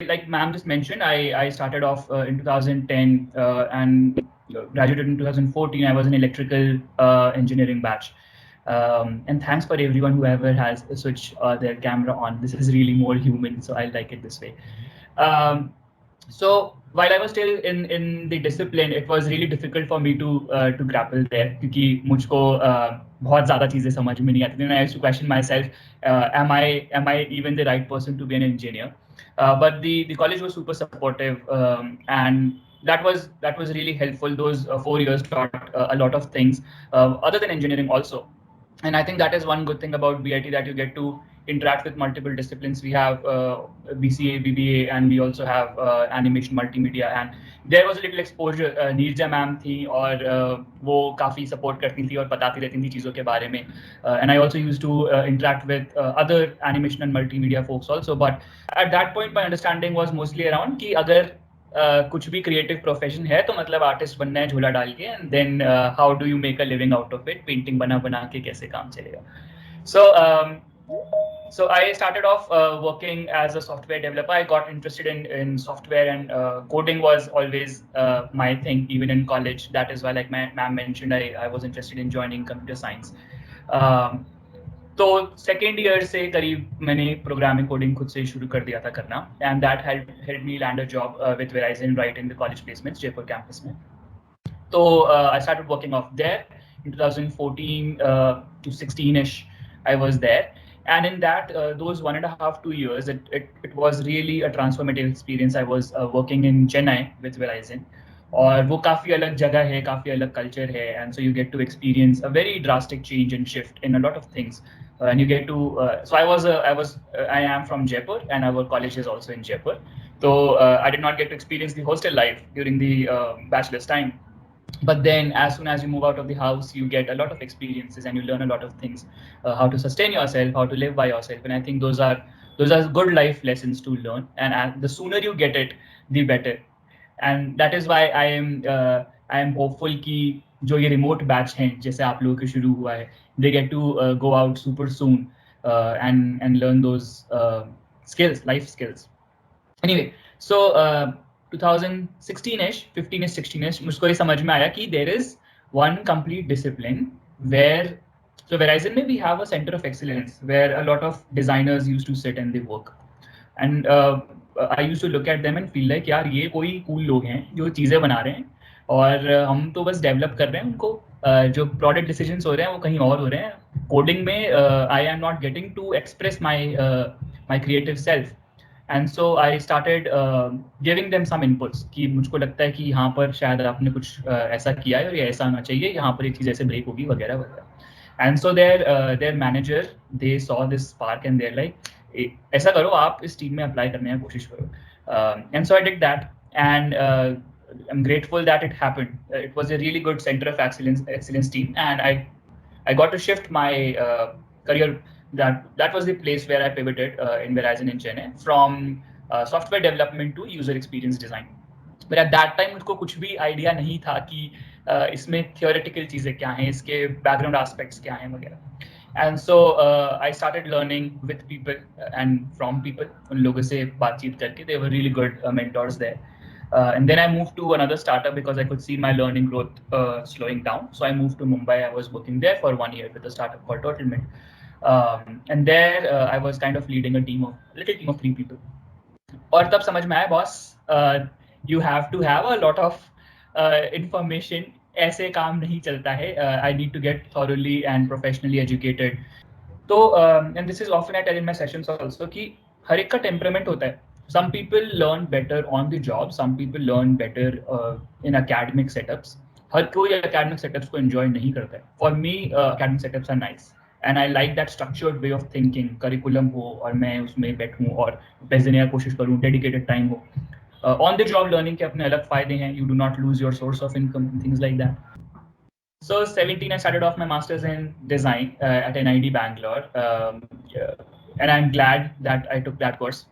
like ma'am just mentioned, I started off in 2010 and graduated in 2014. I was in electrical engineering batch. And thanks for everyone who ever has switched their camera on. This is really more human, so I like it this way. So while I was still in the discipline, it was really difficult for me to grapple there क्योंकि मुझको बहुत ज़्यादा चीज़ें समझ में नहीं आती थी. And I used to question myself, am I even the right person to be an engineer? But the college was super supportive, and that was really helpful. Those 4 years taught a lot of things other than engineering also. And I think that is one good thing about BIT, that you get to interact with multiple disciplines. We have BCA, BBA, and we also have animation, multimedia, and there was a little exposure. Neerja ma'am थी और वो काफी support करती थी और बताती रहती थी चीजों के बारे में. And I also used to interact with other animation and multimedia folks also. But at that point, my understanding was mostly around कि अगर कुछ भी क्रिएटिव प्रोफेशन है तो मतलब आर्टिस्ट बनना है झोला डाल के, and then how do you make a living out of it, painting बना बना के कैसे काम चलेगा. So I started off working as a software developer. I got interested in software, and coding was always my thing, even in college. That is why, like my ma'am mentioned, I was interested in joining computer science. तो second year से करीब मैंने programming coding खुद से शुरू कर दिया था करना, and that help me land a job with Verizon right in the college placements Jaipur campus में. तो I started working off there in 2014 to 16ish. I was there, and in that those 1.5-2 years, it was really a transformative experience. I was working in Chennai with Verizon, और वो काफ़ी अलग जगह है, काफ़ी अलग कल्चर है, and so you get to experience a very drastic change and shift in a lot of things. And you get to so I am from Jaipur, and our college is also in Jaipur. So I did not get to experience the hostel life during the bachelor's time. But then as soon as you move out of the house, you get a lot of experiences and you learn a lot of things, how to sustain yourself, how to live by yourself. And I think those are good life lessons to learn. And the sooner you get it, the better. And that is why I am hopeful कि जो ये remote batch हैं जैसे आप लोगों के शुरू हुआ है, they get to go out super soon and learn those skills, life skills. Anyway, so 2016ish, 15ish, 16ish, मुझको ये समझ में आया कि there is one complete discipline where, so Verizon में we have a center of excellence where a lot of designers used to sit and they work. And I used to look at them and feel like यार ये कोई cool लोग हैं जो चीज़ें बना रहे हैं और हम तो बस डेवलप कर रहे हैं उनको. जो प्रोडक्ट डिसीजंस हो रहे हैं वो कहीं और हो रहे हैं. कोडिंग में I am not getting to express my creative self. And so I started giving them some inputs कि मुझको लगता है कि यहाँ पर शायद आपने कुछ ऐसा किया है और ये ऐसा होना चाहिए, यहाँ पर एक चीज़ ऐसे ब्रेक होगी वगैरह वगैरह. And so their manager they saw this spark and they're like ऐसा करो, आप इस टीम में अप्लाई करने की कोशिश करो. And so I did that, and I'm grateful that it happened. It was a really good center of excellence team, and I got to shift my career. That was the place where I pivoted in Verizon in Chennai from software development to user experience design. But at that time मुझको कुछ भी idea नहीं था कि इसमें theoretical चीज़ें क्या हैं, इसके background aspects क्या हैं वगैरह. And so I started learning with people and from people. उन लोगों से बातचीत करके, they were really good mentors there. And then I moved to another startup because I could see my learning growth slowing down. So I moved to Mumbai. I was working there for 1 year with a startup called Turtlemint. And there I was kind of leading a little team of 3 people. और तब समझ में आया, boss, you have to have a lot of information. ऐसे काम नहीं चलता है. I need to get thoroughly and professionally educated. तो and this is often I tell in my sessions also कि हर एक का temperament होता है. Some people learn better on the job. Some people learn better in academic setups. हर कोई academic setups को enjoy नहीं करता है. For me, academic setups are nice, and I like that structured way of thinking. Curriculum हो और मैं उसमें बैठूं और बेस्ट देने की कोशिश करूं, dedicated time हो. On the job learning के अपने अलग फायदे हैं. You do not lose your source of income and things like that. So 17, I started off my master's in design at NID Bangalore, and I'm glad that I took that course.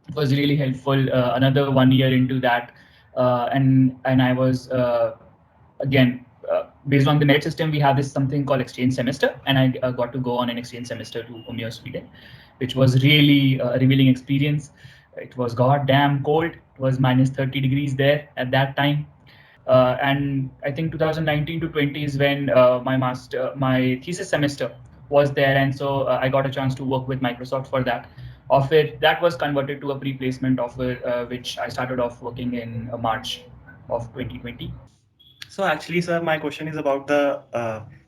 It was really helpful. Another 1 year into that, and I was again based on the merit system, we have this something called exchange semester, and I got to go on an exchange semester to UMEA, Sweden, which was really a revealing experience. It was goddamn cold. It was minus 30 degrees there at that time. And I think 2019 to 20 is when my thesis semester was there, and so I got a chance to work with Microsoft for that. Of it, that was converted to a pre-placement offer, which I started off working in March of 2020. So actually, sir, my question is about the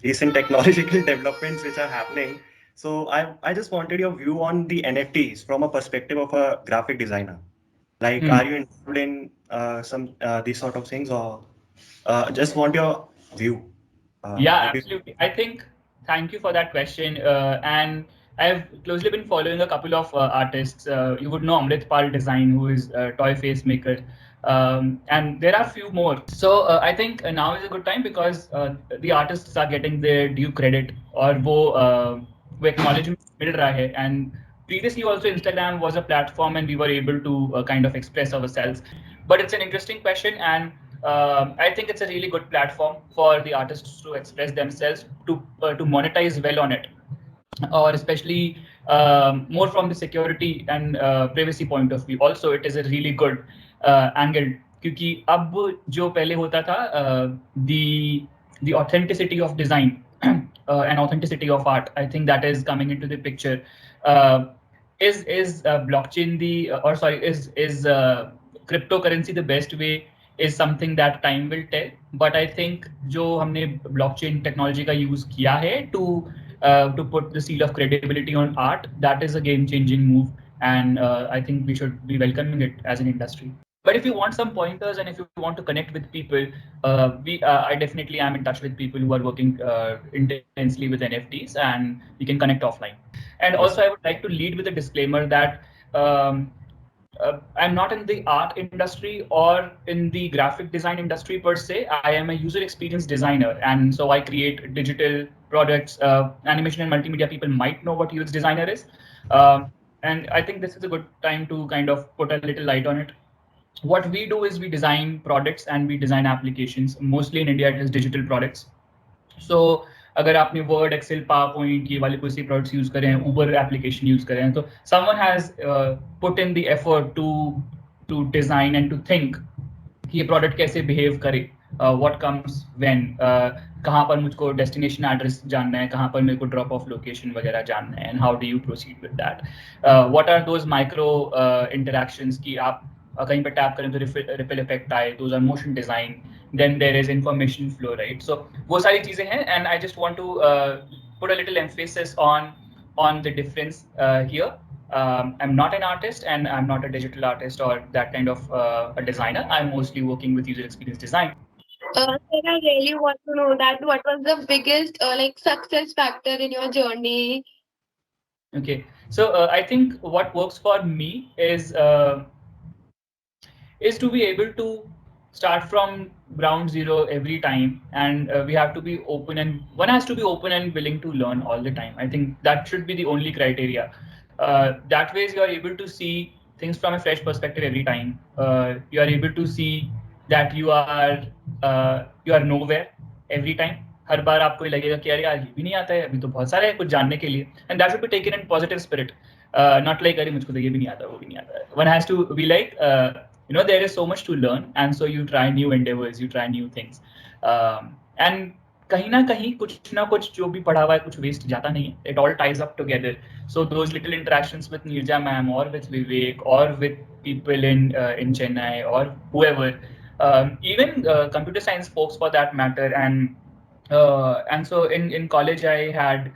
recent technological developments which are happening. So I just wanted your view on the NFTs from a perspective of a graphic designer. Like, Hmm. are you involved in some these sort of things, or just want your view? Yeah, Maybe. absolutely. I think thank you for that question. And I've closely been following a couple of artists. You would know Amrit Pal Design, who is a toy face maker. And there are a few more. So I think now is a good time because the artists are getting their due credit, or वो acknowledgement मिल रहा है. And previously also Instagram was a platform and we were able to kind of express ourselves. But it's an interesting question, and I think it's a really good platform for the artists to express themselves, to monetize well on it, or especially more from the security and privacy point of view. Also, it is a really good angle क्योंकि अब जो पहले होता था the authenticity of design and authenticity of art, I think that is coming into the picture. Uh, is blockchain the or sorry is cryptocurrency the best way is something that time will tell. But I think जो हमने blockchain technology का use किया है to put the seal of credibility on art, that is a game-changing move, and I think we should be welcoming it as an industry. But if you want some pointers and if you want to connect with people, I definitely am in touch with people who are working intensely with NFTs, and we can connect offline. And also, Yes. I would like to lead with a disclaimer that I'm not in the art industry or in the graphic design industry per se. I am a user experience designer, and so I create digital products. Animation and multimedia people might know what UX designer is, and I think this is a good time to kind of put a little light on it. What we do is we design products and we design applications. Mostly in India, it is digital products. So अगर आपने word Excel power point ये वाले कोई से products use करें हैं, Uber application use करें हैं, तो someone has put in the effort to design and to think कि ये प्रोडक्ट कैसे बिहेव करे, व्हाट कम्स व्हेन, कहाँ पर मुझको डेस्टिनेशन एड्रेस जानना है, कहाँ पर मेरे को ड्रॉप ऑफ लोकेशन वगैरह जानना है, and how do you proceed with that, what are those micro interactions कि आप कहीं पर टैप करें तो रिपल इफेक्ट आए, those are motion design, then there is information flow, right? So वो सारी चीजें हैं, and I just want to put a little emphasis on the difference here. I'm not an artist and I'm not a digital artist or that kind of a designer. I'm mostly working with user experience design. Sir, I really want to know that what was the biggest like success factor in your journey? Okay, so I think what works for me is to be able to start from ground zero every time, and we have to be open, and one has to be open and willing to learn all the time. I think that should be the only criteria. That way you are able to see things from a fresh perspective every time. You are able to see that you are nowhere every time. हर बार आपको ये लगेगा कि अरे यार ये भी नहीं आता है, अभी तो बहुत सारे है कुछ जानने के लिए, and that should be taken in positive spirit. Not like अरे मुझको तो ये भी नहीं आता, वो भी नहीं आता. One has to be like there is so much to learn, and so you try new endeavors, you try new things, and कहीं ना कुछ जो भी पढ़ा हुआ है कुछ वेस्ट जाता नहीं है. It all ties up together. So those little interactions with Nirja ma'am or with Vivek or with people in Chennai or whoever, even computer science folks for that matter, and so in college I had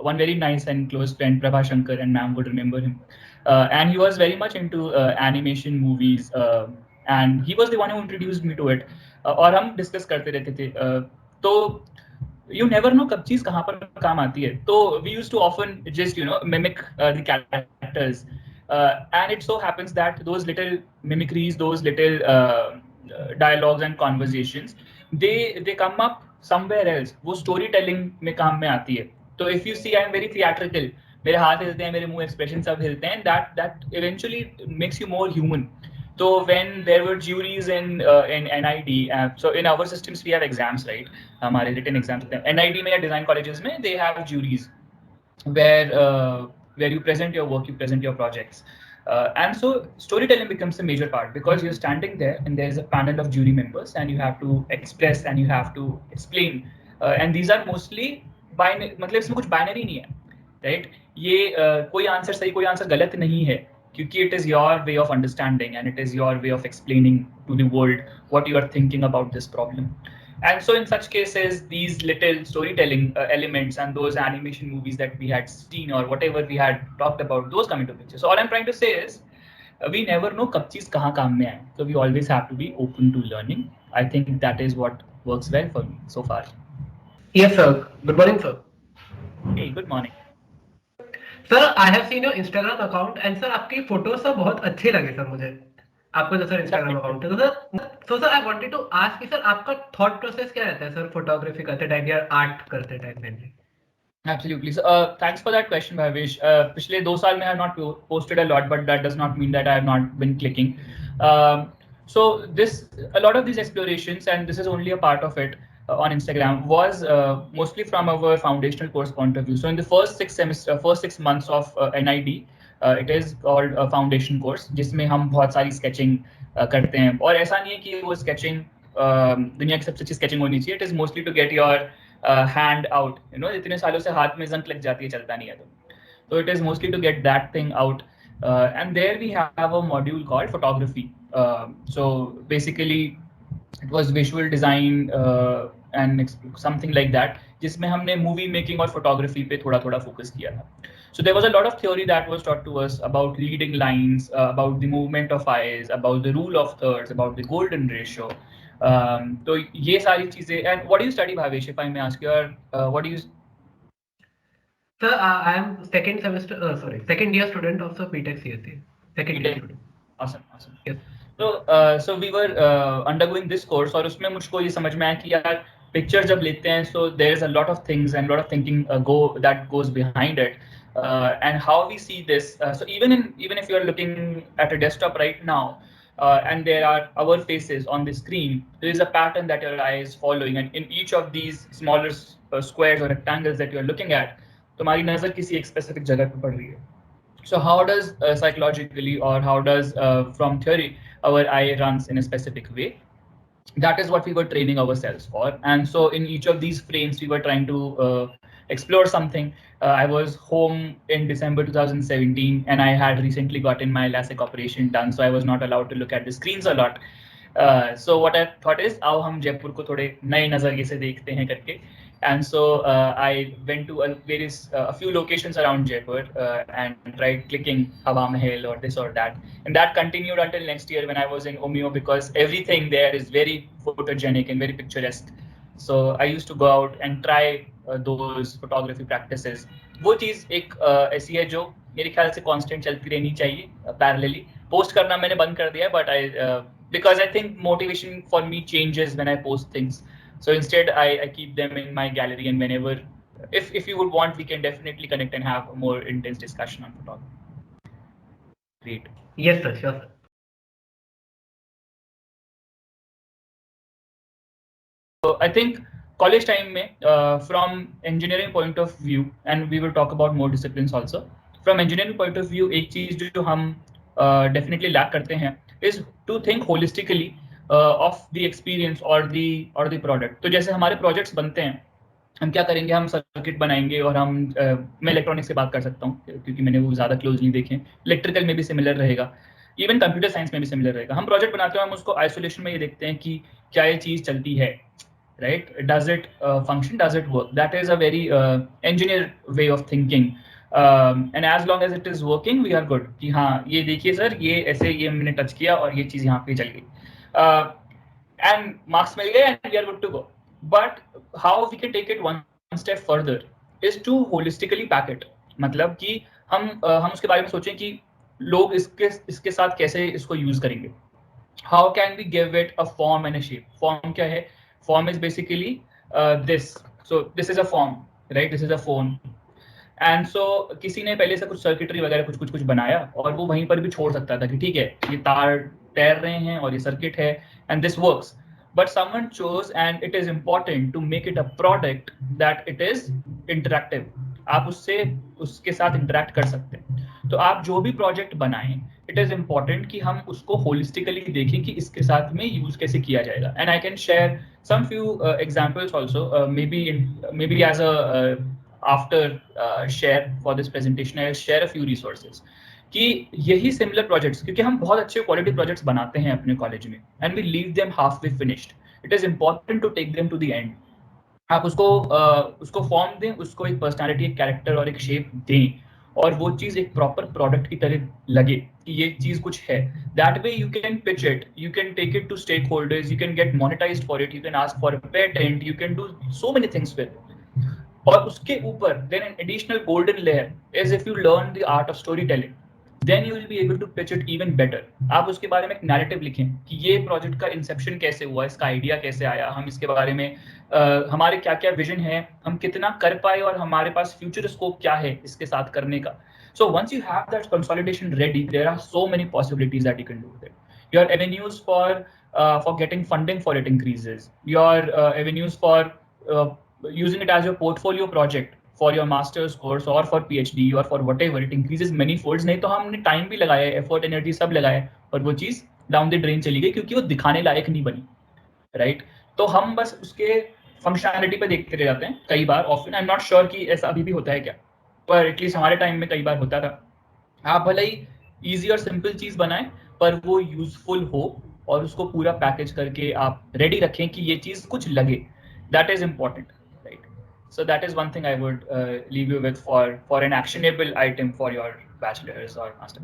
one very nice and close friend, Prabha Shankar, and ma'am would remember him. And he was very much into animation movies, and he was the one who introduced me to it. और हम discuss करते रहते थे. तो you never know कब चीज कहाँ पर काम आती है. तो we used to often just mimic the characters, and it so happens that those little mimicries, those little dialogues and conversations, they come up somewhere else. वो story telling में काम में आती है. तो if you see I am very theatrical, मेरे हाथ हिलते हैं, मेरे मुंह एक्सप्रेशन सब हिलते हैं, that eventually makes you more human. So when there were juries in NID, so in our systems we have exams, right? हमारे written exams होते हैं. NID में या design colleges में they have juries where you present your work, you present your projects. And so storytelling becomes a major part because you're standing there and there's a panel of jury members and you have to express and you have to explain. And these are mostly मतलब इसमें कुछ binary नहीं है, right? ये कोई answer सही कोई answer गलत नहीं है क्योंकि it is your way of understanding and it is your way of explaining to the world what you are thinking about this problem. And so in such cases, these little storytelling elements and those animation movies that we had seen or whatever we had talked about, those come into picture. So all I'm trying to say is, we never know कब चीज कहाँ काम में आए. So we always have to be open to learning. I think that is what works well for me so far. Yes, sir. Good morning, sir. Hey, good morning. Sir, I have seen your Instagram account and sir, आपकी photos सब बहुत अच्छे लगे sir मुझे. आपका जो sir Instagram account है, तो sir I wanted to ask कि सर आपका thought process क्या रहता है सर photography करते टाइम या art करते टाइम में? Absolutely. So, thanks for that question, Bhavesh. पिछले 2 साल में I have not posted a lot, but that does not mean that I have not been clicking. So a lot of these explorations, and this is only a part of it on Instagram, was mostly from our foundational course point of view. So in the first 6 months of NID, it is called a foundation course, जिसमें हम बहुत सारी sketching करते हैं. और ऐसा नहीं है कि वो sketching दुनिया की सबसे अच्छी sketching होनी चाहिए. It is mostly to get your hand out, you know, इतने सालों से हाथ में जंक लग जाती है चलता नहीं है तो. So it is mostly to get that thing out. And there we have a module called photography. So basically it was visual design and something like that, जिसमें हमने movie making और photography पे थोड़ा focus किया था. So there was a lot of theory that was taught to us about reading lines, about the movement of eyes, about the rule of thirds, about the golden ratio. तो ये सारी चीजें. And what do you study, Bhavesh, if I may ask you? What do you? Sir, I am second year student of the BTech CSC. Second year student. Awesome. Yes. So we were undergoing this course और उसमें मुझको ये समझ में आया कि यार picture जब लेते हैं, so there is a lot of things and a lot of thinking that goes behind it, and how we see this. So even if you are looking at a desktop right now, and there are our faces on the screen, there is a pattern that your eye is following, and in each of these smaller squares or rectangles that you are looking at, तुम्हारी नजर किसी एक specific जगह पे पड़ रही है. So how does psychologically or how does from theory our eye runs in a specific way? That is what we were training ourselves for. And so in each of these frames, we were trying to explore something. I was home in December 2017 and I had recently gotten my LASIK operation done. So I was not allowed to look at the screens a lot. So what I thought is, आओ हम जयपुर को थोड़े नए नजरिए से देखते हैं करके. And so I went to a few locations around Jaipur and tried clicking Hawa Mahal or this or that. And that continued until next year when I was in UMEA, because everything there is very photogenic and very picturesque. So I used to go out and try those photography practices. वो चीज एक ऐसी है जो मेरे ख्याल से constant चलती रहनी चाहिए parallelly. Post करना मैंने बंद कर दिया, but because I think motivation for me changes when I post things. So instead, I keep them in my gallery, and whenever, if you would want, we can definitely connect and have a more intense discussion on photography. Great. Yes, sir. Sure, sir. So I think college time में, from engineering point of view, and we will talk about more disciplines also. From engineering point of view, एक चीज जो हम definitely lack करते हैं is to think holistically of the experience or the product. तो जैसे हमारे projects बनते हैं, हम क्या करेंगे, हम सर्किट बनाएंगे और हम मैं इलेक्ट्रॉनिक्स से बात कर सकता हूँ क्योंकि मैंने वो ज़्यादा क्लोजली देखे. इलेक्ट्रिकल में भी सिमिलर रहेगा, इवन कंप्यूटर साइंस में भी सिमिलर रहेगा. हम प्रोजेक्ट बनाते हैं, हम उसको आइसोलेशन में ये देखते हैं कि क्या ये चीज़ चलती है, right? Does it function, does it work? That is a very engineer way of thinking. And as long as it is working, we are good कि हाँ ये देखिए सर, ये ऐसे ये मैंने टच किया और ये चीज़ यहाँ पे चल गई. And marks मिल गए and we are good to go. But how we can take it one step further is to holistically pack it. मतलब कि हम उसके बारे में सोचें कि लोग इसके साथ कैसे इसको यूज करेंगे. How can we give it a form and a shape? Form क्या है? Form is basically this. So this is a form, right? This is a phone. And so किसी ने पहले से कुछ सर्किटरी वगैरह कुछ बनाया और वो वहीं पर भी छोड़ सकता था कि ठीक है ये तार तैर रहे हैं और ये सर्किट है and this works. But someone chose, and it is important to make it a product that it is interactive. आप उसके साथ interact कर सकते हैं. तो आप जो भी project बनाएं, it is important कि हम उसको holistically देखें कि इसके साथ में use कैसे किया जाएगा. And I can share some few examples also, maybe as a after share for this presentation, I'll share a few resources. कि यही similar projects, क्योंकि हम बहुत अच्छे quality projects बनाते हैं अपने college में, and we leave them halfway finished. It is important to take them to the end. आप उसको फॉर्म दें, उसको एक पर्सनालिटी, एक कैरेक्टर और एक शेप दें, और वो चीज एक प्रॉपर प्रोडक्ट की तरह लगे कि ये चीज कुछ है. That way you can pitch it, you can take it to stakeholders, you can get monetised for it, you can ask for a patent, you can do so many things with. और उसके ऊपर then an additional golden layer is if you learn the art of storytelling, then you will be able to pitch it even better. आप उसके बारे में एक narrative लिखें कि ये प्रोजेक्ट का इंसेप्शन कैसे हुआ, इसका आइडिया कैसे आया, हम इसके बारे में हमारे क्या क्या विजन है, हम कितना कर पाए, और हमारे पास फ्यूचर स्कोप क्या है इसके साथ करने का. So once you have that consolidation ready, there are so many possibilities that you can do with it. Your avenues for getting funding for it increases. Your avenues for using it as your portfolio project for your master's course or for PhD or for whatever, it increases many folds. नहीं तो हमने time भी लगाया, effort, energy सब लगाया, और वो चीज डाउन द ड्रेन चली गई क्योंकि वो दिखाने लायक नहीं बनी, राइट? तो हम बस उसके फंक्शनैलिटी पे देखते रह जाते हैं कई बार. Often I am not sure कि ऐसा अभी भी होता है क्या, पर एटलीस्ट हमारे टाइम में कई बार होता था. आप भले ही ईजी और सिंपल चीज बनाएं, पर वो यूजफुल हो और उसको पूरा पैकेज करके आप रेडी रखें कि ये चीज कुछ लगे. That is important. So that is one thing I would leave you with for an actionable item for your bachelor's or master.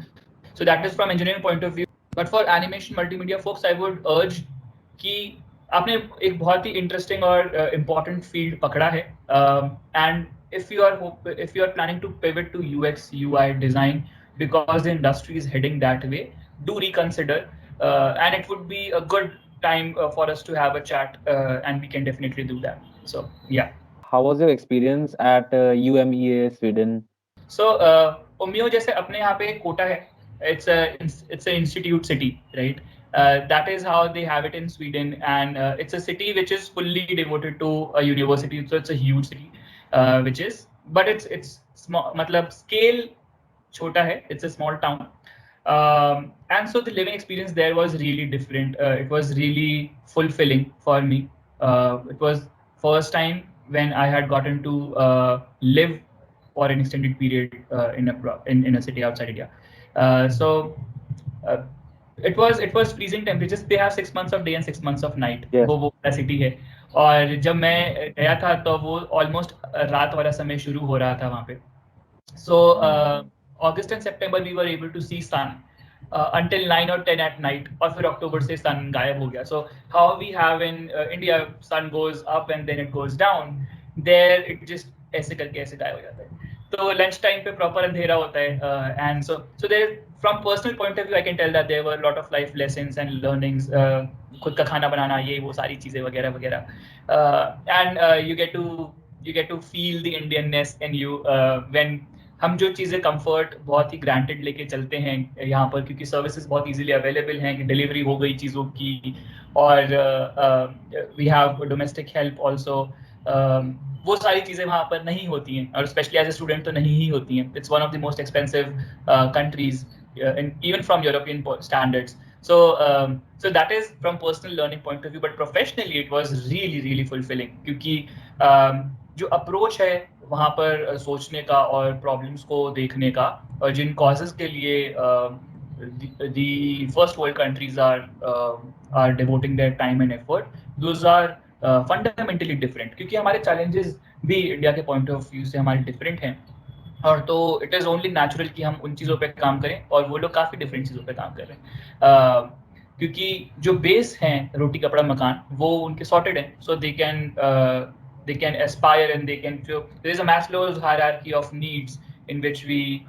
So that is from engineering point of view. But for animation multimedia folks, I would urge कि आपने एक बहुत ही interesting और important field पकड़ा है, and if you are planning to pivot to UX UI design because the industry is heading that way, do reconsider, and it would be a good time for us to have a chat, and we can definitely do that. So yeah. How was your experience at UMEA Sweden? So UMEA जैसे अपने यहाँ पे कोटा है, it's a institute city, right? That is how they have it in Sweden, and it's a city which is fully devoted to a university. So it's a huge city, but it's small. मतलब scale छोटा है. It's a small town, and so the living experience there was really different. It was really fulfilling for me. It was first time when I had gotten to live for an extended period in a city outside India. So it was freezing temperatures. They have 6 months of day and 6 months of night. Yes. वो city है. और जब मैं गया था तो वो almost रात वाला समय शुरू हो रहा था वहाँ पे. So August and September we were able to see sun until 9 or 10 at night, और फिर अक्टूबर से सन गायब हो गया. So how we have in India, sun goes up and then it goes down. There it just ऐसे करके ऐसे गायब हो जाता है. तो लंच टाइम पे प्रॉपर अंधेरा होता है, and so there, from personal point of view, I can tell that there were a lot of life lessons and learnings. खुद का खाना बनाना, ये वो सारी चीजें वगैरह वगैरह, and you get to feel the Indianness in you when हम जो चीज़ें कंफर्ट बहुत ही ग्रांटेड लेके चलते हैं यहाँ पर, क्योंकि सर्विसेज बहुत इजीली अवेलेबल हैं कि डिलीवरी हो गई चीज़ों की, और we have domestic help also. वो सारी चीज़ें वहाँ पर नहीं होती हैं, और स्पेशली एज ए स्टूडेंट तो नहीं ही होती हैं. It's one of the most expensive countries even from European standards. So that is from personal learning point of view, but professionally it was really fulfilling, क्योंकि जो अप्रोच है वहाँ पर सोचने का और प्रॉब्लम्स को देखने का, और जिन कॉजेज के लिए the first world countries are devoting their time and effort, those are fundamentally different, क्योंकि हमारे challenges भी इंडिया के point of view से हमारे different हैं, और तो it is only natural कि हम उन चीज़ों पे काम करें, और वो लोग काफ़ी different चीज़ों पे काम कर रहे हैं, क्योंकि जो बेस हैं रोटी कपड़ा मकान वो उनके sorted हैं, so they can aspire and they can feel. There is a Maslow's hierarchy of needs in which we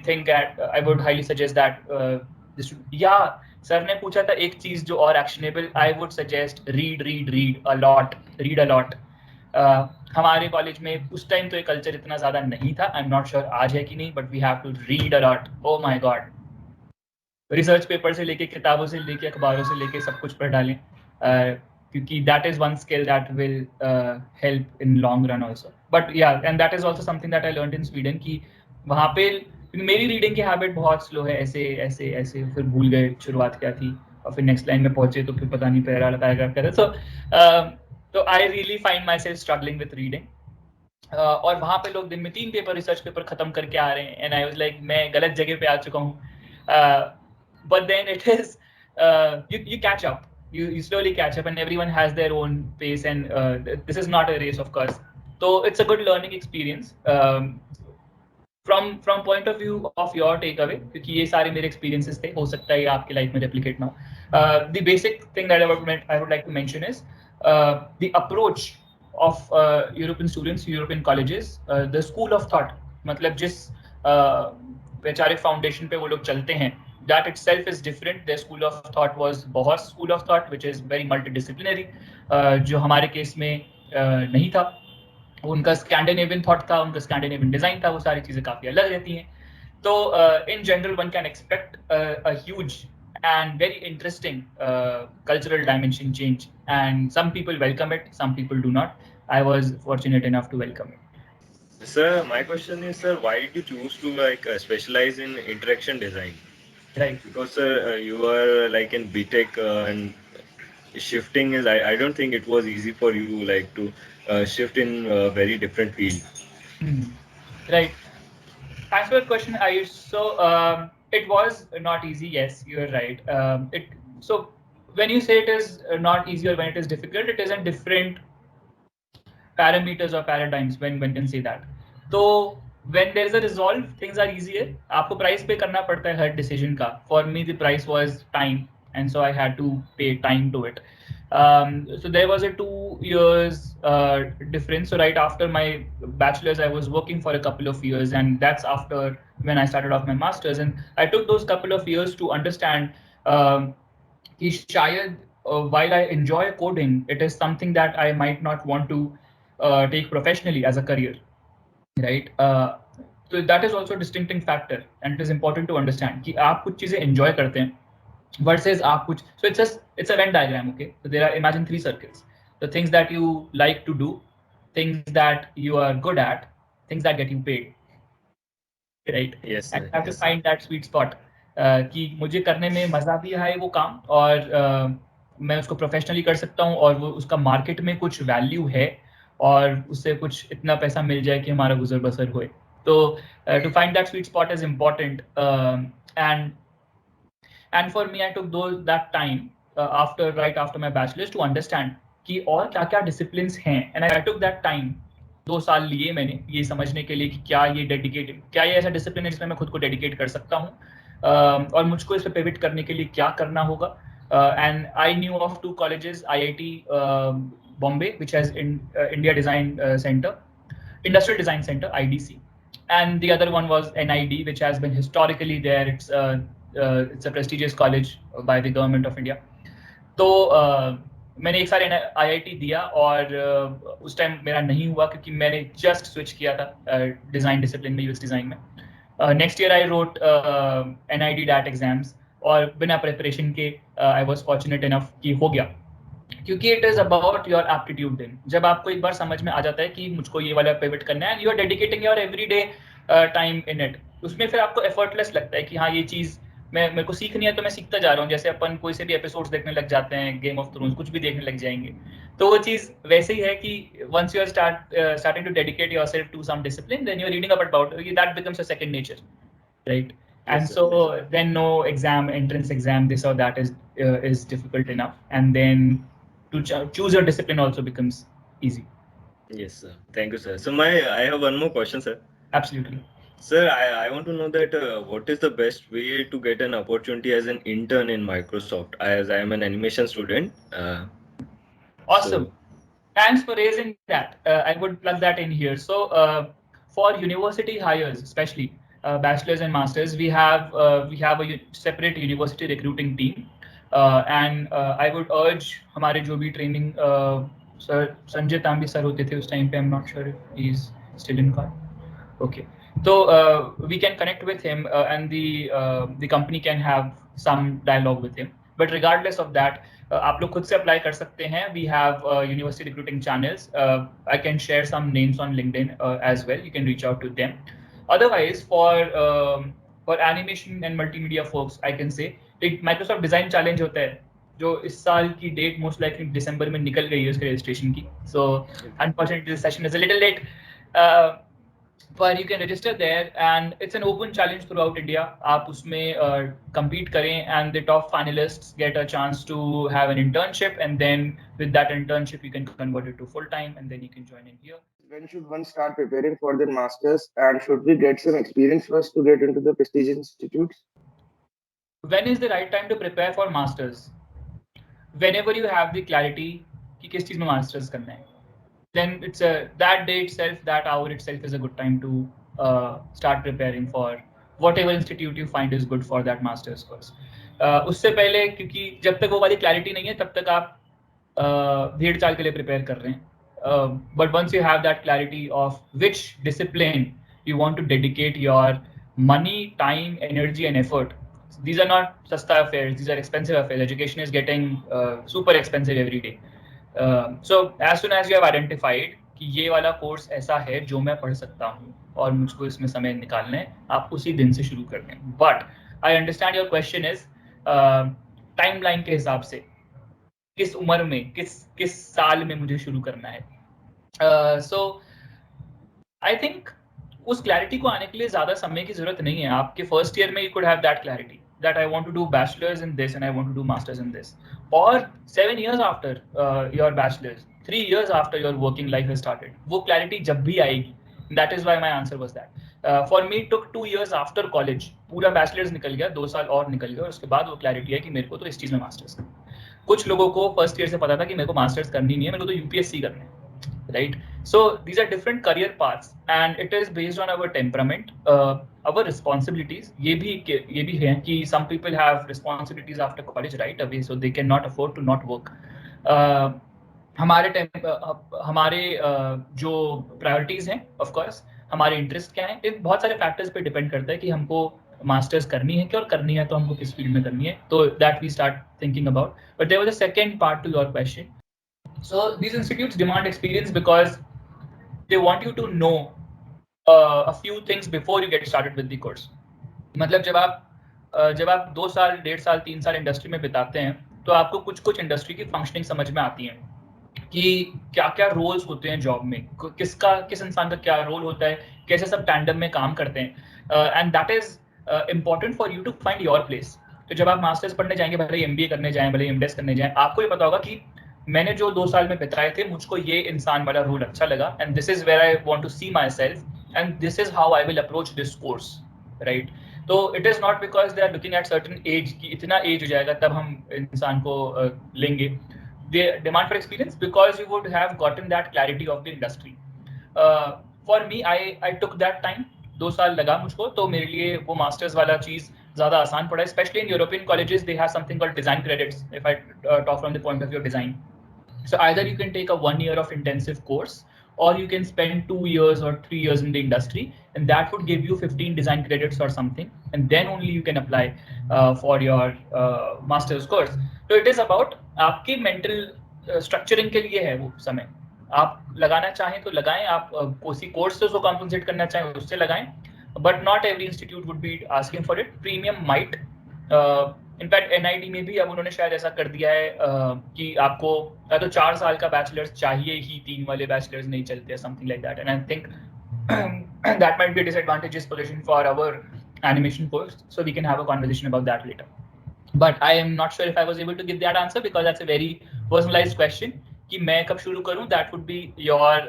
think that I would highly suggest that this should, yeah, sir ने पूछा था एक चीज जो और actionable, I would suggest read a lot. हमारे college में उस टाइम तो ये कल्चर इतना ज्यादा नहीं था. I'm not sure आज है कि नहीं, but we have to read a lot. Oh my god, research paper से लेके किताबों से लेके अखबारों से लेके सब कुछ पढ़ डालें, क्योंकि that is one skill that will help in long run also. But yeah, and that is also something that I learned in Sweden, कि वहाँ पे क्योंकि मेरी रीडिंग की हैबिट बहुत स्लो है, ऐसे ऐसे ऐसे, फिर भूल गए शुरुआत क्या थी और फिर नेक्स्ट लाइन में पहुंचे तो फिर पता नहीं पैराग्राफ कर रहे। तो I really find my self struggling with reading. और वहाँ पे लोग दिन में 3 पेपर, रिसर्च पेपर खत्म करके आ रहे हैं, एंड आई वाज लाइक मैं गलत जगह पे आ चुका हूँ। But then it is you catch up, you slowly catch up, and everyone has their own pace, and this is not a race, of course. So it's a good learning experience. From point of view of your takeaway, क्योंकि ये सारे मेरे experiences थे, हो सकता है ये आपकी life में replicate ना हो. The basic thing that I would like to mention is the approach of European students, European colleges, the school of thought, मतलब जिस वैचारिक फाउंडेशन पे वो लोग चलते हैं, that itself is different. Their school of thought was Bohr's school of thought, which is very multidisciplinary, जो हमारे केस में नहीं था. उनका स्कैंडिनेवियन थॉट था, उनका स्कैंडिनेवियन डिजाइन था, वो सारी चीजें काफी अलग रहती हैं. तो in general one can expect a huge and very interesting cultural dimension change, and some people welcome it, some people do not. I was fortunate enough to welcome it. Sir, my question is, sir, why did you choose to specialize in interaction design? Right. Because you are like in BTech and shifting is, I don't think it was easy for you like to shift in a very different field. Right. Thanks for the question, Ayush. So it was not easy. Yes, you're right. So when you say it is not easy or when it is difficult, it is in different parameters or paradigms when one can say that. So when there is a resolve, things are easier. आपको price pay करना पड़ता है हर decision का. For me, the price was time, and so I had to pay time to it. So there was a 2 years difference. So right after my bachelor's, I was working for a couple of years, and that's after when I started off my master's. And I took those couple of years to understand कि शायद while I enjoy coding, it is something that I might not want to take professionally as a career, right? So that is also a distincting factor, and it is important to understand कि आप कुछ चीजें enjoy करते हैं versus आप कुछ. So it's a Venn diagram, okay? So there are, imagine 3 circles: the things that you like to do, things that you are good at, things that get you paid, right? Yes, and sir. you have Yes, to find that sweet spot कि मुझे करने में मजा भी आए वो काम, और मैं उसको प्रोफेशनली कर सकता हूँ, और वो उसका मार्केट में कुछ वैल्यू है, और उससे कुछ इतना पैसा मिल जाए कि हमारा गुजर बसर होए. तो to find that sweet spot is important, and for me I took that time right after my bachelor's to understand कि और क्या क्या disciplines हैं, and I took that time. 2 साल लिए मैंने ये समझने के लिए कि क्या ये ऐसा डिसिप्लिन है जिसमें मैं खुद को डेडिकेट कर सकता हूँ, और मुझको इस पे पिवट करने के लिए क्या करना होगा. And I knew of 2 colleges, IIT Bombay, which has India Design Center, Industrial Design Center, IDC, and the other one was NID, which has been historically there. It's a prestigious college by the government of India. तो मैंने एक साल IIT दिया, और उस time मेरा नहीं हुआ क्योंकि मैंने जस्ट स्विच किया था डिज़ाइन डिसिप्लिन में, यूएक्स डिज़ाइन में. Next year I wrote NID that exams, और बिना प्रिपरेशन के आई वाज फॉर्चुनेट इनफ कि हो गया, क्योंकि it is about your aptitude. Then जब आपको एक बार समझ में आ जाता है कि मुझको ये वाला पिवट करना है, and you are dedicating your everyday time in it, उसमें फिर आपको एफर्टलेस लगता है कि हाँ ये चीज़ मेरे को सीखनी है, तो मैं सीखता जा रहा हूँ. जैसे अपन कोई से भी एपिसोड्स देखने लग जाते हैं, गेम ऑफ थ्रोन्स कुछ भी देखने लग जाएंगे, तो वो चीज़ वैसे ही है कि once you are starting to dedicate yourself to some discipline, then you are reading about that becomes a second nature, right? And so then no exam, entrance exam, this or that is difficult enough, and then to choose your discipline also becomes easy. Yes, sir. Thank you, sir. So I have one more question, sir. Absolutely. Sir, I want to know that what is the best way to get an opportunity as an intern in Microsoft, as I am an animation student. Awesome. Thanks for raising that. I would plug that in here. So for university hires, especially bachelor's and masters, we have a separate university recruiting team, and I would urge हमारे जो भी training sir Sanjay तांबी sir होते थे उस time पे, I'm not sure if he's still in call. Okay. So we can connect with him, and the company can have some dialogue with him. But regardless of that, आप लोग खुद से apply कर सकते हैं. We have university recruiting channels. I can share some names on LinkedIn as well. You can reach out to them. Otherwise, for animation and multimedia folks, I can say एक Microsoft Design Challenge होता है जो इस साल की date most likely दिसंबर में निकल गई है उसके रजिस्ट्रेशन की. So unfortunately this session is a little late. But you can register there and it's an open challenge throughout India. आप उसमें compete करें and the top finalists get a chance to have an internship, and then with that internship you can convert it to full time and then you can join in here. When should one start preparing for their masters, and should we get some experience first to get into the prestigious institutes? When is the right time to prepare for masters? Whenever you have the clarity कि किस चीज में masters करना है, then it's that day itself, that hour itself is a good time to start preparing for whatever institute you find is good for that master's course. उससे पहले, क्योंकि जब तक वो वाली clarity नहीं है तब तक आप भीड़ चाल के लिए prepare कर रहे हैं. But once you have that clarity of which discipline you want to dedicate your money, time, energy and effort, these are not sasta affairs, these are expensive affairs. Education is getting super expensive every day. So as soon as you have identified कि ये वाला course ऐसा है जो मैं पढ़ सकता हूँ और मुझको इसमें समय निकालना है, आप उसी दिन से शुरू कर दें. But I understand your question is timeline के हिसाब से किस उम्र में, किस साल में मुझे शुरू करना है. सो आई थिंक उस क्लैरिटी को आने के लिए ज्यादा समय की जरूरत नहीं है. आपके फर्स्ट ईयर में you could have that clarity that I want to do bachelor's in this and I want to do master's in this, or 7 years after your bachelor's, 3 years after your working life has started, वो clarity जब भी आएगी. That is why my answer was that. For me it took 2 years after college, पूरा bachelor's निकल गया, 2 साल और निकल गया और उसके बाद वो clarity है कि मेरे को तो इस चीज में master's करना है. कुछ लोगों को फर्स्ट ईयर से पता था कि मेरे को master's करनी नहीं है, मेरे को तो UPSC करना है. Right, so these are different career paths and it is based on our temperament, our responsibilities. ये भी है कि some people have responsibilities after college right away, so they cannot afford to not work. हमारे जो priorities हैं, of course, हमारे interest क्या हैं, इन बहुत सारे factors पे depend करता है कि हमको masters करनी है क्या, और करनी है तो हमको किस field में करनी है, तो that we start thinking about. But there was a second part to your question. So these institutes demand experience because they want you to know a few things before you get started with the course. मतलब जब आप 2 साल, 1.5 साल, 3 साल industry में बिताते हैं तो आपको कुछ इंडस्ट्री की फंक्शनिंग समझ में आती है कि क्या रोल्स होते हैं जॉब में, किस इंसान का क्या रोल होता है, कैसे सब टैंडम में काम करते हैं, and that is important for you to find your place. तो जब आप मास्टर्स पढ़ने जाएंगे, भले MBA करने जाएं, भले MDes करने जाएं, आपको ये पता होगा कि मैंने जो 2 साल में बिताए थे मुझको ये इंसान वाला रोल अच्छा लगा, and this is where I want to see myself and this is how I will approach this course. Right, तो it is not because they are looking at certain age कि इतना as हो जाएगा तब हम इंसान को लेंगे. They demand for experience because you would have gotten that clarity of the industry. For me I took that time, 2 साल लगा मुझको, तो मेरे लिए वो मास्टर्स वाला चीज ज्यादा आसान पड़ा. Specially in European colleges they have something called design credits, if I talk from the point of view of design. So either you can take a 1 year of intensive course, or you can spend 2 years or 3 years in the industry, and that would give you 15 design credits or something, and then only you can apply for your master's course. So it is about आपके mental structuring के लिए है वो समय. आप लगाना चाहें तो लगाएं, आप किसी कोर्स से उसको compensate करना चाहें उससे लगाएं, but not every institute would be asking for it. Premium might. In fact NIT में भी अब उन्होंने शायद ऐसा कर दिया है कि आपको या तो 4 साल का बैचलर्स चाहिए ही, 3 वाले बैचलर्स नहीं चलते हैं, something like that. And I think that might be a disadvantages position for our animation course, so we can have a conversation about that later. But I am not sure if I was able to give that answer because that's a very personalised question कि मैं कब शुरू करूं. That would be your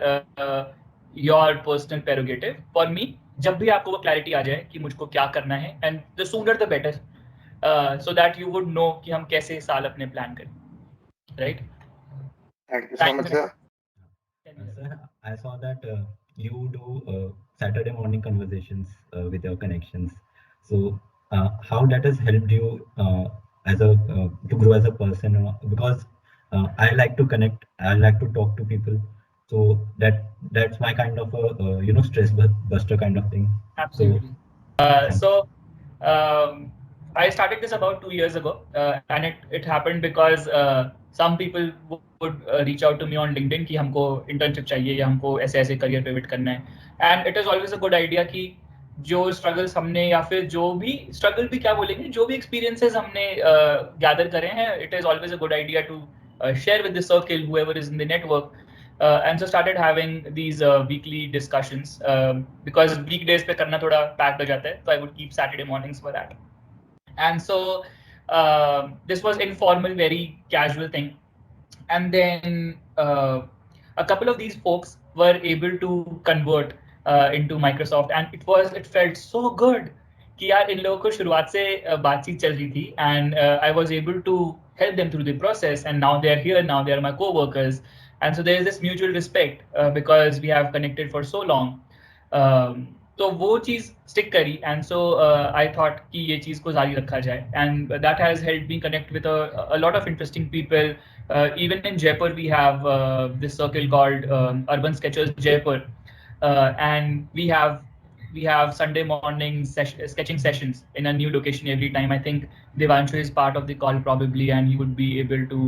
personal prerogative. For me, जब भी आपको वो clarity आ जाए कि मुझको क्या करना है, and the sooner the better, so that you would know कि हम कैसे साल अपने प्लान करें. Right? Thank you so much, sir. Sir, I saw that you do Saturday morning conversations with your connections. So how that has helped you to grow as a person? Because I like to connect, I like to talk to people. So that's my kind of a stress buster kind of thing. Absolutely. So I started this about 2 years ago, and it happened because some people would reach out to me on LinkedIn कि हमको internship चाहिए या हमको ऐसे career pivot करना है. And it is always a good idea कि जो स्ट्रगल्स हमने या फिर जो भी स्ट्रगल भी क्या बोलेंगे, जो भी एक्सपीरियंसेस हमने गैदर करे हैं, it is always a good idea to share with the circle, whoever is in the network. And so started having these weekly discussions, because weekdays पे करना थोड़ा packed हो जाता है, so I would keep Saturday mornings for that. And so this was informal, very casual thing. And then a couple of these folks were able to convert into Microsoft, and it felt so good कि यार इन लोगों को शुरुआत से बातचीत चल रही थी, and I was able to help them through the process, and now they are here, now they are my co-workers, and so there is this mutual respect because we have connected for so long. तो वो चीज़ stick करी, and so I thought कि ये चीज़ को जारी रखा जाए, and that has help me connect with a lot of interesting people. Even in Jaipur we have this circle called Urban Sketchers Jaipur, and we have Sunday morning sketching sessions in a new location every time. I think Devanshu is part of the call probably, and he would be able to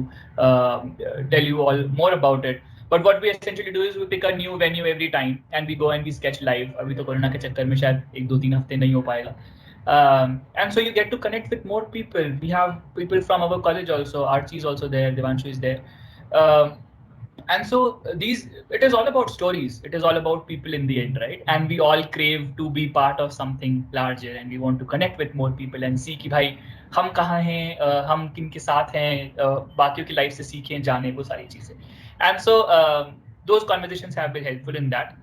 tell you all more about it. But what we essentially do is we pick a new venue every time and we go and we sketch live. अभी तो corona के चक्कर में शायद 1-2-3 हफ्ते नहीं हो पाएगा. And so you get to connect with more people. We have people from our college also. Archie is also there. Devanshu is there. And so it is all about stories. It is all about people in the end, right? And we all crave to be part of something larger, and we want to connect with more people and see कि भाई हम कहाँ हैं, हम किन के साथ हैं, बाकियों की लाइफ से सीखें, जाने, वो सारी चीजें. And so those conversations have been helpful in that.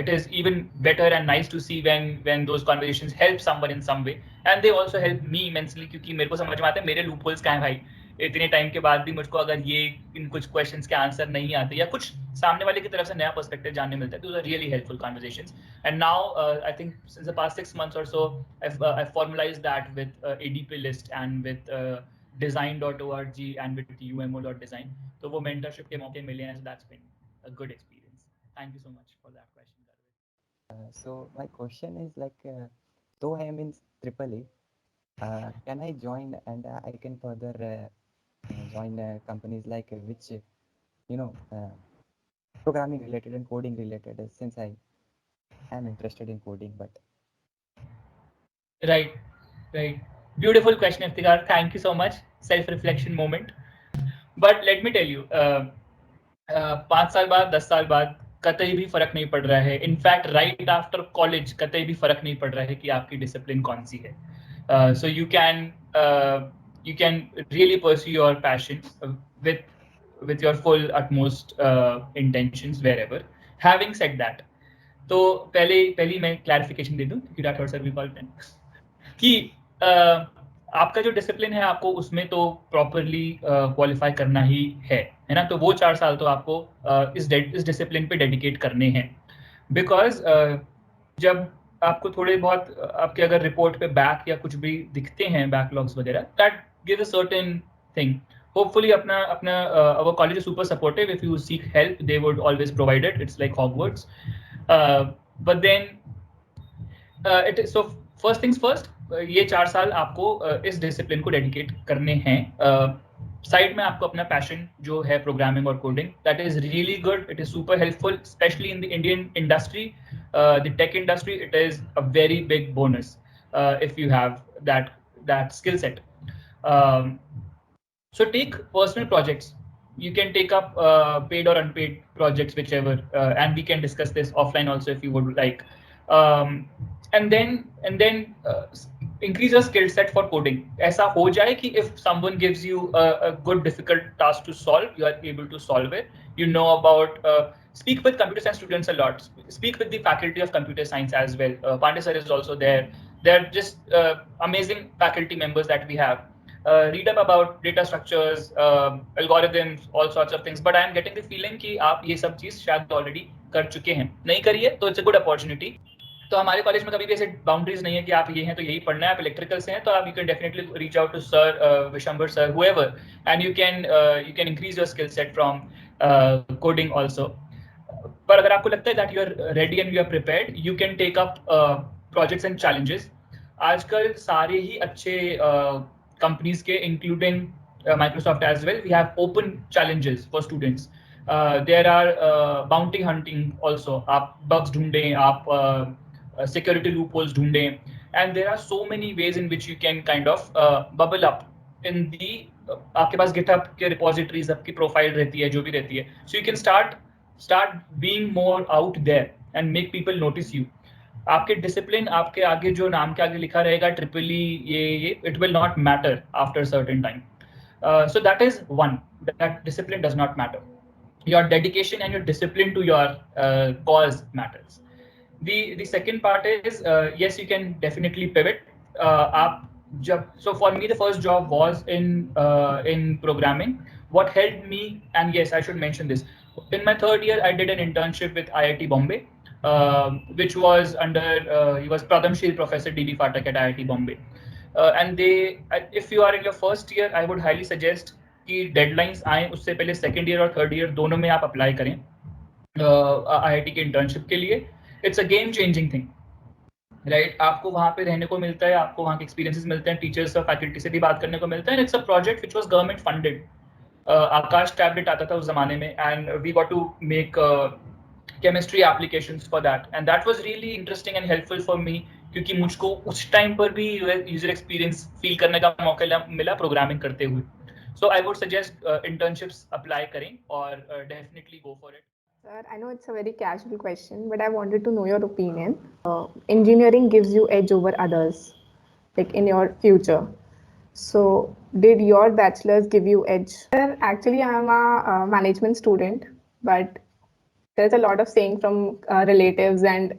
It is even better and nice to see when those conversations help someone in some way, and they also help me immensely, क्योंकि मेरे को समझ में आता है मेरे loopholes क्या हैं भाई. इतने टाइम के बाद भी मुझको अगर ये इन कुछ क्वेश्चंस के आंसर नहीं आते या कुछ सामने वाले की तरफ से नया पर्सपेक्टिव जानने मिलता है, those are really helpful conversations. And now I think since the past 6 months or so I've formalized that with ADP list and with design.org and with umo.design. तो वो mentorship के मौके मिले हैं, so that's been a good experience. Thank you so much for that question. So my question is like, though I am in AAA, can I join and I can further join companies like which programming related and coding related, since I am interested in coding. But right, beautiful question, Iftikhar. Thank you so much. Self-reflection moment. But let me tell you, 5 साल बाद, 10 साल बाद कतई भी फर्क नहीं पड़ रहा है. इनफैक्ट राइट आफ्टर कॉलेज कतई भी फर्क नहीं पड़ रहा है कि आपकी डिसिप्लिन कौन सी है. So you can really pursue your passion with your full utmost intentions wherever. Having said that, तो पहली मैं क्लैरिफिकेशन दे दूं क्योंकि राठौर सर भी कॉल हैं कि आपका जो डिसिप्लिन है आपको उसमें तो प्रॉपरली क्वालिफाई करना ही है ना. तो वो 4 साल तो आपको इस डिसिप्लिन पे डेडिकेट करने हैं, बिकॉज जब आपको थोड़े बहुत आपके अगर रिपोर्ट पे बैक या कुछ भी दिखते हैं, बैकलॉग्स वगैरह, that give a certain thing. Hopefully our college is super supportive. If you seek help, they would always provide it. It's like Hogwarts. But then it is so first things first, ये 4 साल आपको इस discipline को dedicate करने हैं. Side में आपको अपना पैशन जो है प्रोग्रामिंग और coding, that is really good. It is super helpful, specially in the Indian industry, the tech industry. It is a very big bonus if you have that skill set. So take personal projects. You can take up paid or unpaid projects, whichever, and we can discuss this offline also if you would like. And then increase your skill set for coding. ऐसा हो जाए कि if someone gives you a good difficult task to solve, you are able to solve it. You know about speak with computer science students a lot. Speak with the faculty of computer science as well. Pandey sir is also there. They're just amazing faculty members that we have. Read up about data structures, algorithms, all sorts of things. But I am getting the feeling कि आप ये सब चीज़ शायद already कर चुके हैं. नहीं करिए तो it's a good opportunity. तो हमारे कॉलेज में कभी भी ऐसे बाउंड्रीज नहीं है कि आप ये हैं तो यही पढ़ना है. आप इलेक्ट्रिकल से हैं तो आप you can definitely reach out to sir Vishambar sir, whoever, and you can increase your skill set from coding also. पर अगर आपको लगता है that you are ready and you are prepared, you can take up projects and challenges. आजकल सारे ही अच्छे companies के including Microsoft as well, we have open challenges for students. There are bounty hunting also. आप bugs ढूंढें, आप security loopholes ढूंढें, and there are so many ways in which you can kind of bubble up in the आपके पास GitHub के repositories, आपकी profile रहती है, जो भी रहती है, so you can start being more out there and make people notice you. आपके डिसिप्लिन आपके आगे जो नाम के आगे लिखा रहेगा ट्रिपली ये it will not matter after certain time. So that is one, that discipline does not matter. Your dedication and your discipline to your cause matters. The second part is yes, you can definitely pivot. So for me the first job was in programming. What helped me, and yes I should mention this, in my third year I did an internship with IIT Bombay, which was under he was Pradhamshil Professor DB Phatak at IIT Bombay. And if you are in your first year, I would highly suggest कि deadlines आए उससे पहले second year और third year दोनों में आप apply करें IIT के internship के लिए. It's a game changing thing, right? आपको वहाँ पे रहने को मिलता है, आपको वहाँ के experiences मिलते हैं, teachers और faculty से भी बात करने को मिलता है, and it's a project which was government funded. Akash tablet आता था उस जमाने में, and we got to make chemistry applications for that, and that was really interesting and helpful for me क्योंकि मुझको उस टाइम पर भी यूजर एक्सपीरियंस फील करने का मौका मिला प्रोग्रामिंग करते हुए. So I would suggest internships apply करें और definitely go for it. Sir, I know it's a very casual question, but I wanted to know your opinion. Engineering gives you edge over others, like in your future. So, did your bachelor's give you edge? Sir, actually, I'm a management student, but there's a lot of saying from relatives, and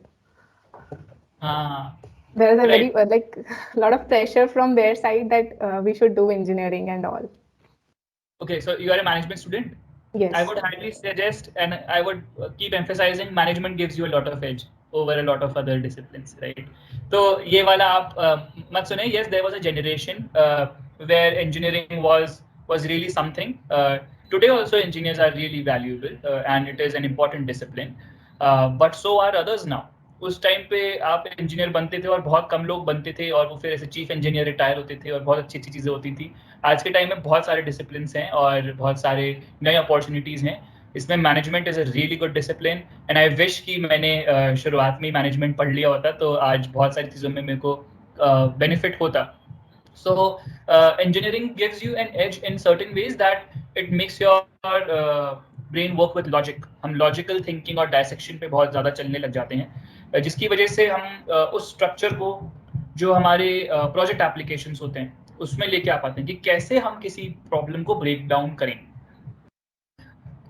there's a very a lot of pressure from their side that we should do engineering and all. Okay, so you are a management student? Yes. I would highly suggest, and I would keep emphasizing, management gives you a lot of edge over a lot of other disciplines, right? So ये वाला आप मत सुने. Yes, there was a generation where engineering was really something. Today also engineers are really valuable and it is an important discipline. But so are others now. उस time पे आप engineer बनते थे और बहुत कम लोग बनते थे और वो फिर ऐसे चीफ इंजीनियर रिटायर होते थे और बहुत अच्छी अच्छी चीज़ें होती थी. आज के टाइम में बहुत सारे डिसिप्लिन्स हैं और बहुत सारे नए अपॉर्चुनिटीज़ हैं. इसमें management is a really good discipline, and I wish कि मैंने शुरुआत में मैनेजमेंट पढ़ लिया होता तो आज बहुत सारी चीज़ों में मेरे को बेनिफिट होता. So engineering gives you an edge in certain ways that it makes your brain work with logic. हम logical thinking और dissection पे बहुत ज़्यादा चलने लग जाते हैं, जिसकी वजह से हम उस structure को जो हमारे project applications होते हैं उसमें लेके आ पाते हैं कि कैसे हम किसी problem को break down करें.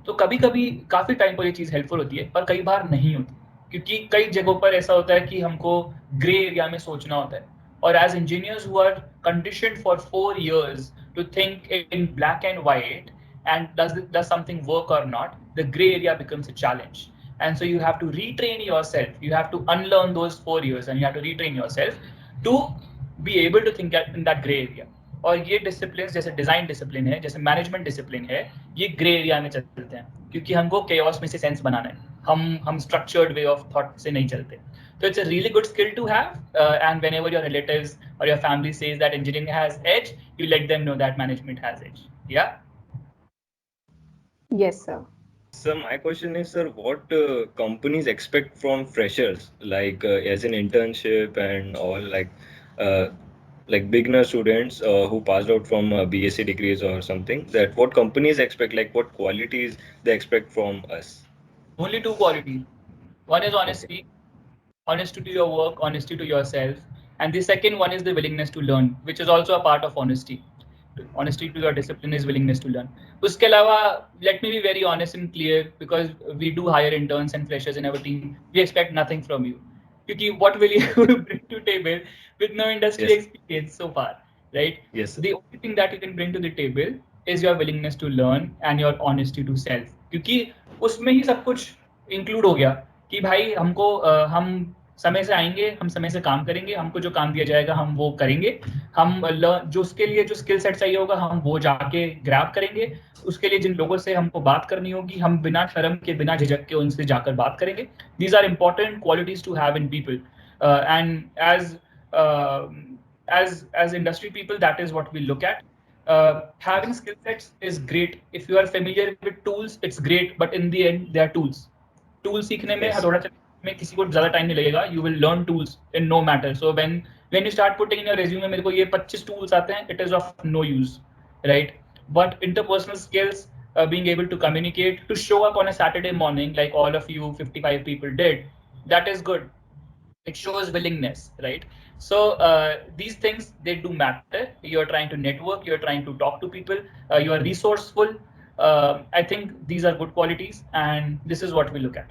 तो कभी-कभी काफ़ी टाइम पर ये चीज़ हेल्पफुल होती है पर कई बार नहीं होती, क्योंकि कई जगहों पर ऐसा होता है कि हमको ग्रे एरिया में सोचना होता है. और as engineers who are conditioned for 4 years to think in black and white and does something work or not, the gray area becomes a challenge. And so you have to retrain yourself. You have to unlearn those 4 years and you have to retrain yourself to be able to think in that gray area. और ये discipline जैसे design discipline है, जैसे management discipline है, ये grey area में चलते हैं क्योंकि हमको chaos में से सेंस बनाना है. हम स्ट्रक्चर्ड वे ऑफ थॉट से नहीं चलते. So it's a really good skill to have, and whenever your relatives or your family says that engineering has edge, you let them know that management has edge. Yeah? Yes, sir. So my question is, sir, what companies expect from freshers, like as an internship and all, like beginner students who passed out from BSc degrees or something, that what companies expect, like what qualities they expect from us? Only 2 qualities. One is honesty. Honesty to your work, honesty to yourself, and the second one is the willingness to learn, which is also a part of honesty. Honesty to your discipline is willingness to learn. उसके अलावा, let me be very honest and clear, because we do hire interns and freshers in our team. We expect nothing from you. Because what will you bring to table with no industry experience so far, right? Yes, sir. The only thing that you can bring to the table is your willingness to learn and your honesty to self. क्योंकि उसमें ही सब कुछ include हो गया कि भाई हमको हम समय से आएंगे, हम समय से काम करेंगे, हमको जो काम दिया जाएगा हम वो करेंगे, हम जो उसके लिए जो स्किल सेट चाहिए होगा हम वो जाके ग्रैब करेंगे, उसके लिए जिन लोगों से हमको बात करनी होगी हम बिना शर्म के बिना झिझक के उनसे जाकर बात करेंगे. These are important qualities to have in people, and as industry people, that is what we look at. Having skill sets is great. If you are familiar with tools, it's great, but in the end they are tools. Tool सीखने में थोड़ा में किसी को ज़्यादा time नहीं लगेगा. You will learn tools in no matter. So when you start putting in your resume, मेरे को ये 25 tools आते हैं, it is of no use, right? But interpersonal skills, being able to communicate, to show up on a Saturday morning like all of you 55 people did, that is good. It shows willingness, right? So these things, they do matter. You're trying to network, you're trying to talk to people, you are resourceful. I think these are good qualities, and this is what we look at.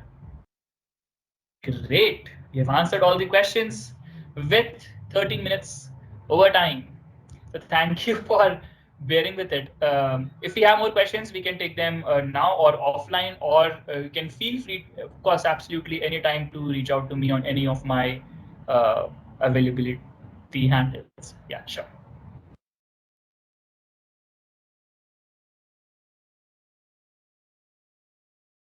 Great, we have answered all the questions with 13 minutes over time. So thank you for bearing with it. If we have more questions, we can take them now or offline, or you can feel free, of course, absolutely anytime to reach out to me on any of my availability handles. Yeah, sure.